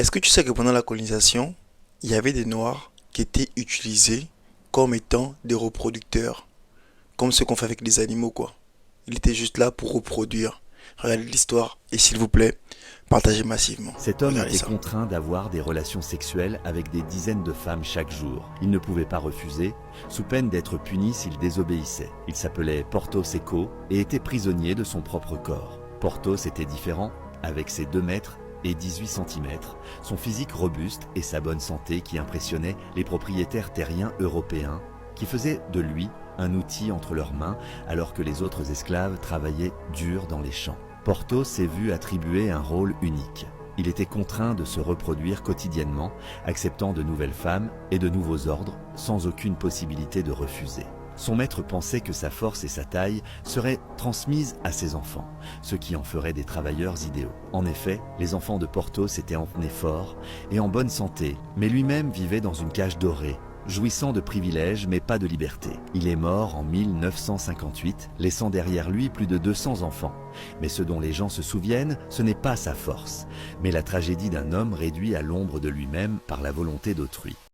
Est-ce que tu sais que pendant la colonisation, il y avait des Noirs qui étaient utilisés comme étant des reproducteurs, comme ce qu'on fait avec les animaux, quoi. Il était juste là pour reproduire. Regardez l'histoire et s'il vous plaît, partagez massivement. Cet homme Regardez était ça. contraint d'avoir des relations sexuelles avec des dizaines de femmes chaque jour. Il ne pouvait pas refuser, sous peine d'être puni s'il désobéissait. Il s'appelait Porthos Seco et était prisonnier de son propre corps. Porthos était différent, avec ses 2 mètres et 18 centimètres, son physique robuste et sa bonne santé qui impressionnaient les propriétaires terriens européens, qui faisaient de lui un outil entre leurs mains alors que les autres esclaves travaillaient dur dans les champs. Porthos s'est vu attribuer un rôle unique. Il était contraint de se reproduire quotidiennement, acceptant de nouvelles femmes et de nouveaux ordres, sans aucune possibilité de refuser. Son maître pensait que sa force et sa taille seraient transmises à ses enfants, ce qui en ferait des travailleurs idéaux. En effet, les enfants de Porthos étaient emmenés forts et en bonne santé, mais lui-même vivait dans une cage dorée, jouissant de privilèges mais pas de liberté. Il est mort en 1958, laissant derrière lui plus de 200 enfants. Mais ce dont les gens se souviennent, ce n'est pas sa force, mais la tragédie d'un homme réduit à l'ombre de lui-même par la volonté d'autrui.